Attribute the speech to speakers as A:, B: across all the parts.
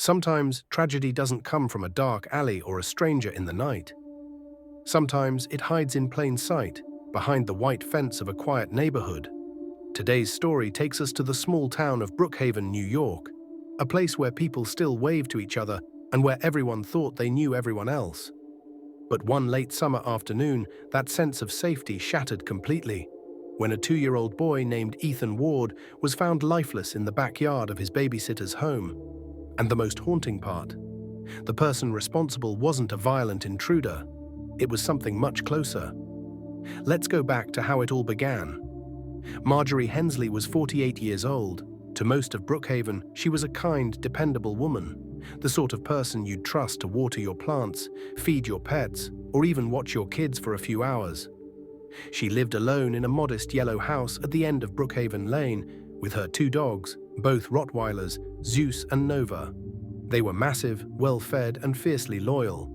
A: Sometimes tragedy doesn't come from a dark alley or a stranger in the night. Sometimes it hides in plain sight, behind the white fence of a quiet neighborhood. Today's story takes us to the small town of Brookhaven, New York, a place where people still wave to each other and where everyone thought they knew everyone else. But one late summer afternoon, that sense of safety shattered completely, when a 2-year-old boy named Ethan Ward was found lifeless in the backyard of his babysitter's home. And the most haunting part, the person responsible wasn't a violent intruder. It was something much closer. Let's go back to how it all began. Marjorie Hensley was 48 years old. To most of Brookhaven, she was a kind, dependable woman, the sort of person you'd trust to water your plants, feed your pets, or even watch your kids for a few hours. She lived alone in a modest yellow house at the end of Brookhaven Lane with her 2 dogs, both Rottweilers, Zeus and Nova. They were massive, well-fed and fiercely loyal.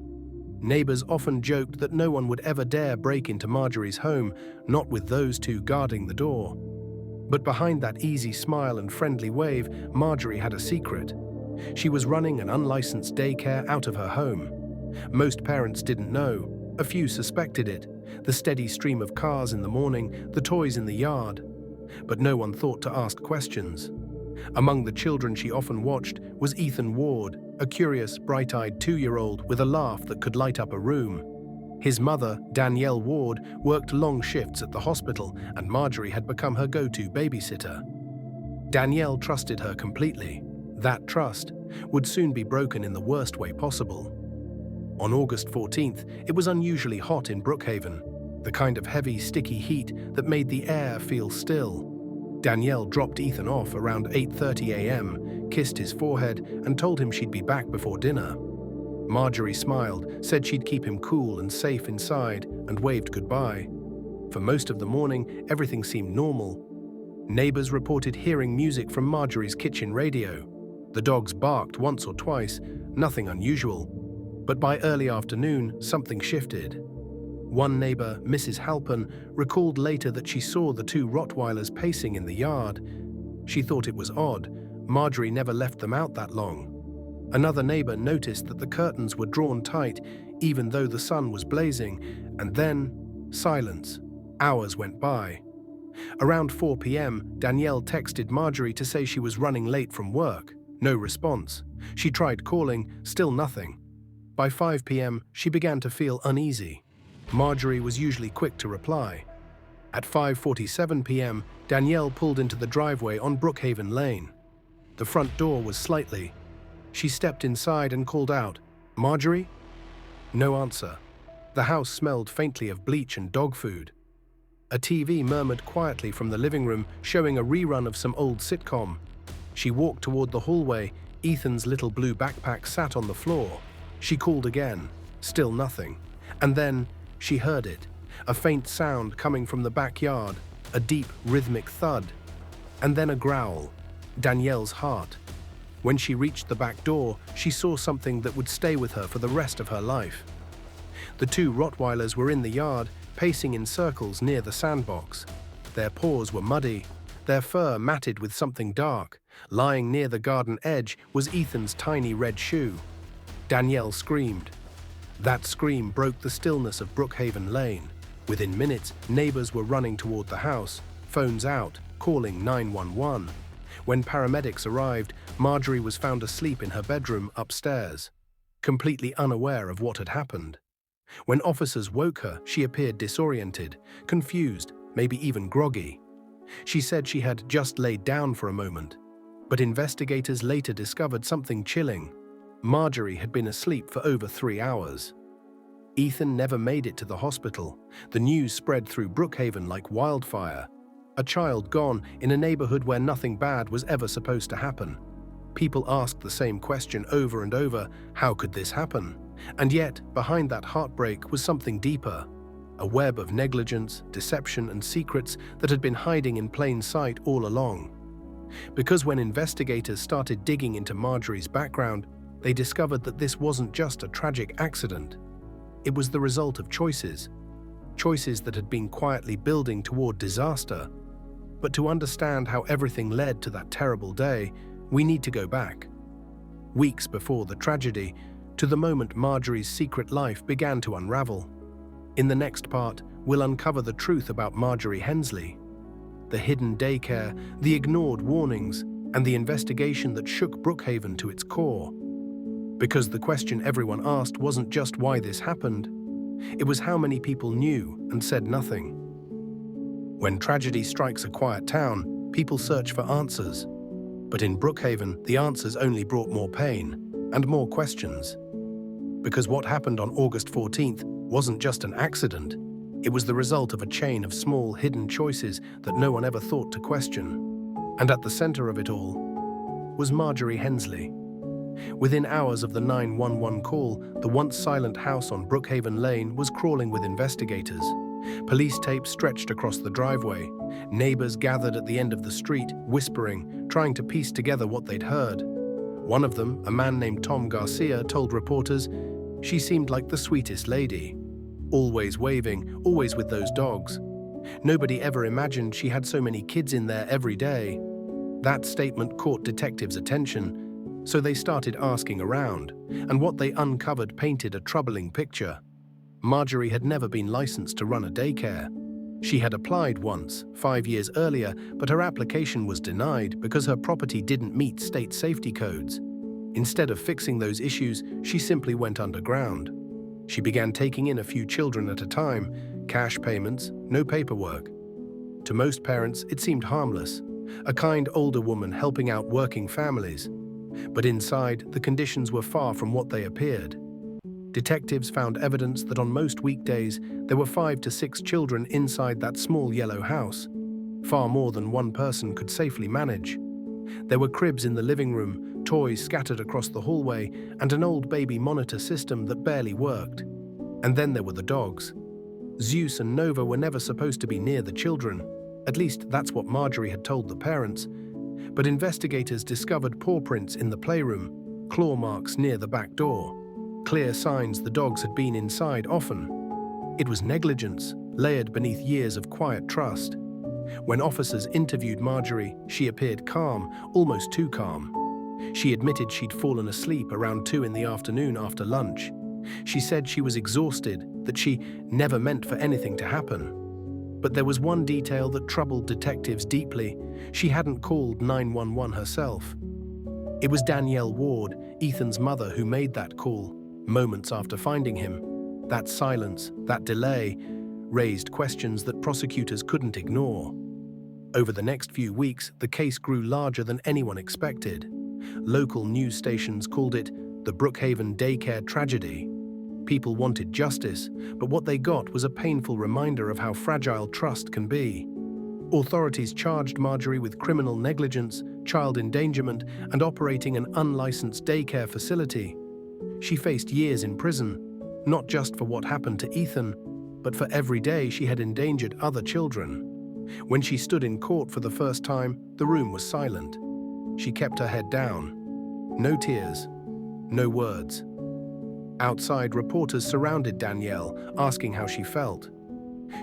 A: Neighbors often joked that no one would ever dare break into Marjorie's home, not with those 2 guarding the door. But behind that easy smile and friendly wave, Marjorie had a secret. She was running an unlicensed daycare out of her home. Most parents didn't know. A few suspected it. The steady stream of cars in the morning, the toys in the yard. But no one thought to ask questions. Among the children she often watched was Ethan Ward, a curious, bright-eyed 2-year-old with a laugh that could light up a room. His mother, Danielle Ward, worked long shifts at the hospital, and Marjorie had become her go-to babysitter. Danielle trusted her completely. That trust would soon be broken in the worst way possible. On August 14th, it was unusually hot in Brookhaven, the kind of heavy, sticky heat that made the air feel still. Danielle dropped Ethan off around 8:30 a.m., kissed his forehead, and told him she'd be back before dinner. Marjorie smiled, said she'd keep him cool and safe inside, and waved goodbye. For most of the morning, everything seemed normal. Neighbors reported hearing music from Marjorie's kitchen radio. The dogs barked once or twice, nothing unusual. But by early afternoon, something shifted. One neighbor, Mrs. Halpin, recalled later that she saw the 2 Rottweilers pacing in the yard. She thought it was odd. Marjorie never left them out that long. Another neighbor noticed that the curtains were drawn tight, even though the sun was blazing, and then silence. Hours went by. Around 4 p.m., Danielle texted Marjorie to say she was running late from work. No response. She tried calling, still nothing. By 5 p.m., she began to feel uneasy. Marjorie was usually quick to reply. At 5:47 p.m., Danielle pulled into the driveway on Brookhaven Lane. The front door was slightly. She stepped inside and called out, "Marjorie?" No answer. The house smelled faintly of bleach and dog food. A TV murmured quietly from the living room, showing a rerun of some old sitcom. She walked toward the hallway. Ethan's little blue backpack sat on the floor. She called again. Still nothing. And then she heard it, a faint sound coming from the backyard, a deep, rhythmic thud, and then a growl, Danielle's heart. When she reached the back door, she saw something that would stay with her for the rest of her life. The 2 Rottweilers were in the yard, pacing in circles near the sandbox. Their paws were muddy, their fur matted with something dark. Lying near the garden edge was Ethan's tiny red shoe. Danielle screamed. That scream broke the stillness of Brookhaven Lane. Within minutes, neighbors were running toward the house, phones out, calling 911. When paramedics arrived, Marjorie was found asleep in her bedroom upstairs, completely unaware of what had happened. When officers woke her, she appeared disoriented, confused, maybe even groggy. She said she had just laid down for a moment, but investigators later discovered something chilling. Marjorie had been asleep for over 3 hours. Ethan never made it to the hospital. The news spread through Brookhaven like wildfire. A child gone in a neighborhood where nothing bad was ever supposed to happen. People asked the same question over and over, how could this happen? And yet, behind that heartbreak was something deeper. A web of negligence, deception, and secrets that had been hiding in plain sight all along. Because when investigators started digging into Marjorie's background, they discovered that this wasn't just a tragic accident. It was the result of choices that had been quietly building toward disaster. But to understand how everything led to that terrible day, we need to go back. weeks before the tragedy, to the moment Marjorie's secret life began to unravel. In the next part, we'll uncover the truth about Marjorie Hensley, the hidden daycare, the ignored warnings, and the investigation that shook Brookhaven to its core. Because the question everyone asked wasn't just why this happened, it was how many people knew and said nothing. When tragedy strikes a quiet town, people search for answers. But in Brookhaven, the answers only brought more pain and more questions. Because what happened on August 14th wasn't just an accident, it was the result of a chain of small, hidden choices that no one ever thought to question. And at the center of it all was Marjorie Hensley. Within hours of the 911 call, the once silent house on Brookhaven Lane was crawling with investigators. Police tape stretched across the driveway. Neighbors gathered at the end of the street, whispering, trying to piece together what they'd heard. One of them, a man named Tom Garcia, told reporters she seemed like the sweetest lady. Always waving, always with those dogs. Nobody ever imagined she had so many kids in there every day. That statement caught detectives' attention, so they started asking around, and what they uncovered painted a troubling picture. Marjorie had never been licensed to run a daycare. She had applied once, 5 years earlier, but her application was denied because her property didn't meet state safety codes. Instead of fixing those issues, she simply went underground. She began taking in a few children at a time, cash payments, no paperwork. To most parents, it seemed harmless, a kind older woman helping out working families. But inside, the conditions were far from what they appeared. Detectives found evidence that on most weekdays, there were 5 to 6 children inside that small yellow house, far more than one person could safely manage. There were cribs in the living room, toys scattered across the hallway, and an old baby monitor system that barely worked. And then there were the dogs. Zeus and Nova were never supposed to be near the children. At least that's what Marjorie had told the parents. But investigators discovered paw prints in the playroom, claw marks near the back door, clear signs the dogs had been inside often. It was negligence, layered beneath years of quiet trust. When officers interviewed Marjorie, she appeared calm, almost too calm. She admitted she'd fallen asleep around 2 in the afternoon after lunch. She said she was exhausted, that she never meant for anything to happen. But there was one detail that troubled detectives deeply. She hadn't called 911 herself. It was Danielle Ward, Ethan's mother, who made that call, moments after finding him. That silence, that delay, raised questions that prosecutors couldn't ignore. Over the next few weeks, the case grew larger than anyone expected. Local news stations called it the Brookhaven daycare tragedy. People wanted justice, but what they got was a painful reminder of how fragile trust can be. Authorities charged Marjorie with criminal negligence, child endangerment, and operating an unlicensed daycare facility. She faced years in prison, not just for what happened to Ethan, but for every day she had endangered other children. When she stood in court for the first time, the room was silent. She kept her head down. No tears, no words. Outside, reporters surrounded Danielle, asking how she felt.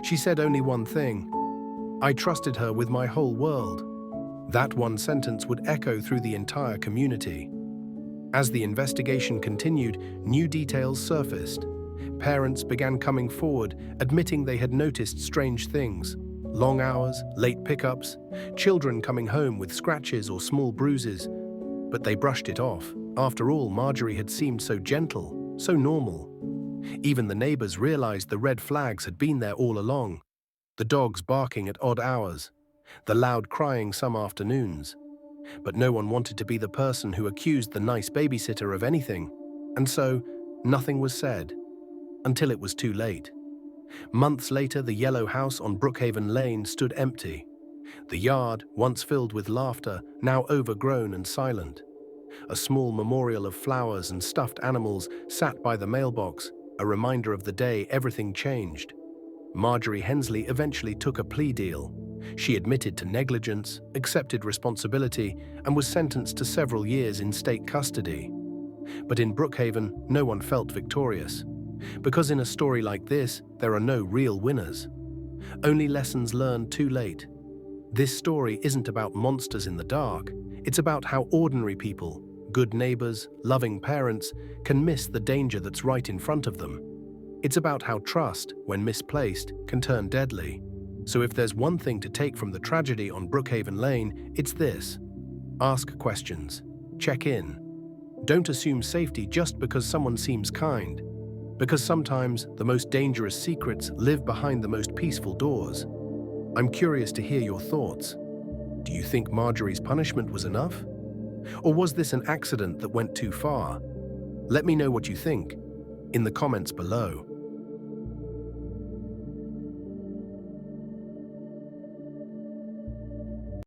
A: She said only one thing: "I trusted her with my whole world." That one sentence would echo through the entire community. As the investigation continued, new details surfaced. Parents began coming forward, admitting they had noticed strange things: long hours, late pickups, children coming home with scratches or small bruises. But they brushed it off. After all, Marjorie had seemed so gentle, so normal. Even the neighbors realized the red flags had been there all along. The dogs barking at odd hours, the loud crying some afternoons. But no one wanted to be the person who accused the nice babysitter of anything, and so nothing was said, until it was too late. Months later, the yellow house on Brookhaven Lane stood empty. The yard, once filled with laughter, now overgrown and silent. A small memorial of flowers and stuffed animals sat by the mailbox, a reminder of the day everything changed. Marjorie Hensley eventually took a plea deal. She admitted to negligence, accepted responsibility, and was sentenced to several years in state custody. But in Brookhaven, no one felt victorious. Because in a story like this, there are no real winners. Only lessons learned too late. This story isn't about monsters in the dark. It's about how ordinary people, good neighbors, loving parents, can miss the danger that's right in front of them. It's about how trust, when misplaced, can turn deadly. So if there's one thing to take from the tragedy on Brookhaven Lane, it's this. Ask questions. Check in. Don't assume safety just because someone seems kind, because sometimes the most dangerous secrets live behind the most peaceful doors. I'm curious to hear your thoughts. Do you think Marjorie's punishment was enough? Or was this an accident that went too far? Let me know what you think in the comments below.